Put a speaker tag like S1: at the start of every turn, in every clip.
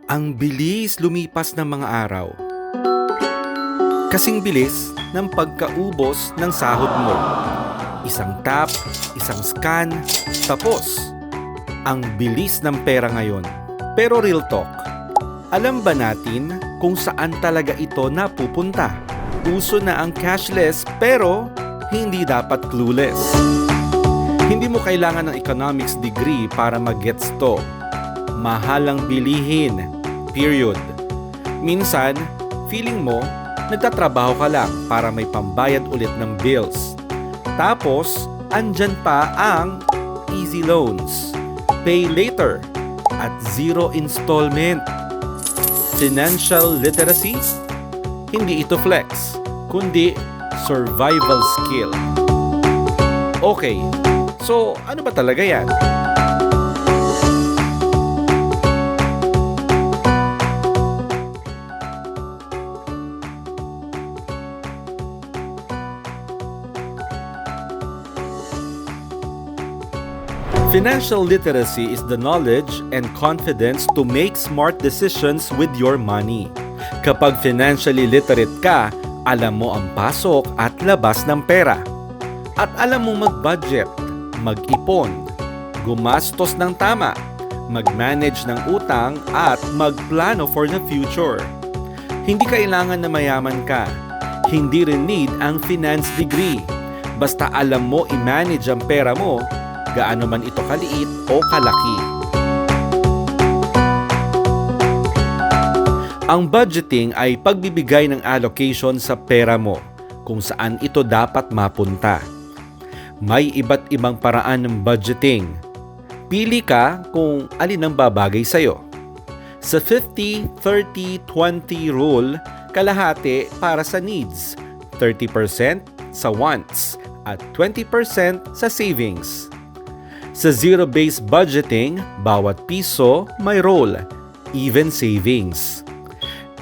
S1: Ang bilis lumipas ng mga araw. Kasing bilis ng pagkaubos ng sahod mo. Isang tap, isang scan, tapos. Ang bilis ng pera ngayon. Pero real talk, alam ba natin kung saan talaga ito napupunta? Uso na ang cashless pero hindi dapat clueless. Hindi mo kailangan ng economics degree para mag-gets to. Mahalang bilihin. Period. Minsan, feeling mo, nagtatrabaho ka lang para may pambayad ulit ng bills. Tapos, andyan pa ang easy loans, pay later, at zero installment. Financial literacy? Hindi ito flex, kundi survival skill. Okay, so ano ba talaga yan? Financial literacy is the knowledge and confidence to make smart decisions with your money. Kapag financially literate ka, alam mo ang pasok at labas ng pera. At alam mo mag-budget, mag-ipon, gumastos ng tama, mag-manage ng utang at magplano for the future. Hindi kailangan na mayaman ka. Hindi rin need ang finance degree. Basta alam mo i-manage ang pera mo, gaano man ito kaliit o kalaki. Ang budgeting ay pagbibigay ng allocation sa pera mo kung saan ito dapat mapunta. May iba't ibang paraan ng budgeting. Pili ka kung alin ang babagay sa'yo. Sa 50-30-20 rule, kalahati para sa needs, 30% sa wants, at 20% sa savings. Sa zero-based budgeting, bawat piso may role, even savings.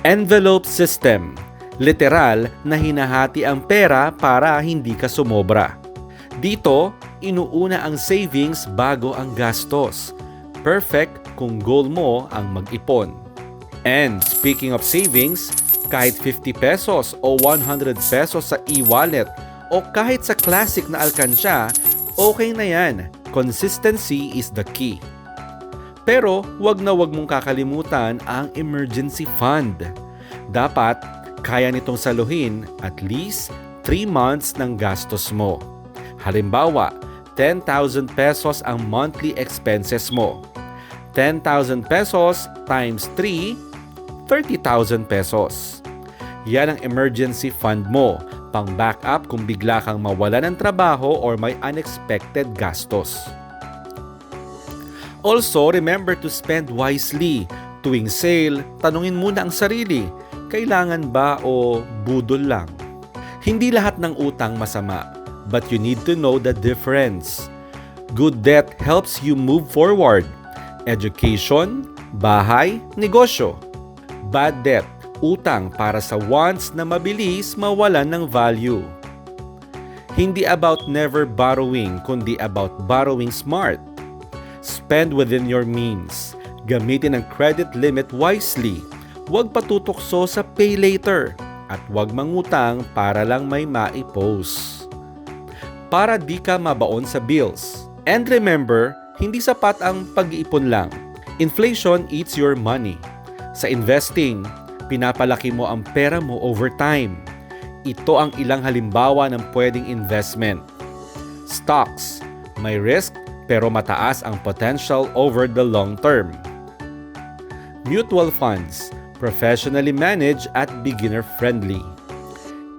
S1: Envelope system, literal na hinahati ang pera para hindi ka sumobra. Dito, inuuna ang savings bago ang gastos. Perfect kung goal mo ang mag-ipon. And speaking of savings, kahit 50 pesos o 100 pesos sa e-wallet o kahit sa classic na alkansya, okay na yan. Consistency is the key. Pero wag mong kakalimutan ang emergency fund. Dapat kaya nitong saluhin at least 3 months ng gastos mo. Halimbawa, 10,000 pesos ang monthly expenses mo. 10,000 pesos times 3, 30,000 pesos. Yan ang emergency fund mo, pang backup kung bigla kang mawala ng trabaho or may unexpected gastos. Also, remember to spend wisely. Tuwing sale, tanungin muna ang sarili, kailangan ba o budol lang? Hindi lahat ng utang masama, but you need to know the difference. Good debt helps you move forward. Education, bahay, negosyo. Bad debt, utang para sa wants na mabilis mawalan ng value. Hindi about never borrowing, kundi about borrowing smart. Spend within your means. Gamitin ang credit limit wisely. Huwag patutokso sa pay later. At huwag mangutang para lang may maipos. Para di ka mabaon sa bills. And remember, hindi sapat ang pag-iipon lang. Inflation eats your money. Sa investing, pinapalaki mo ang pera mo over time. Ito ang ilang halimbawa ng pwedeng investment. Stocks, may risk pero mataas ang potential over the long term. Mutual funds, professionally managed at beginner-friendly.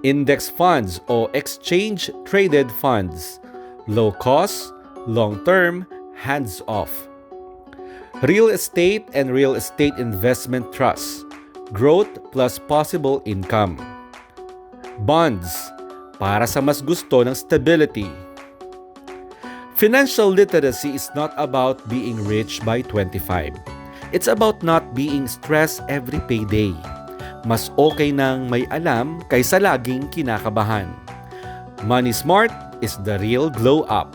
S1: Index funds o exchange-traded funds, low cost, long-term, hands-off. Real estate and real estate investment trusts, growth plus possible income. Bonds, para sa mas gusto ng stability. Financial literacy is not about being rich by 25. It's about not being stressed every payday. Mas okay nang may alam kaysa laging kinakabahan. Money Smart is the real glow up.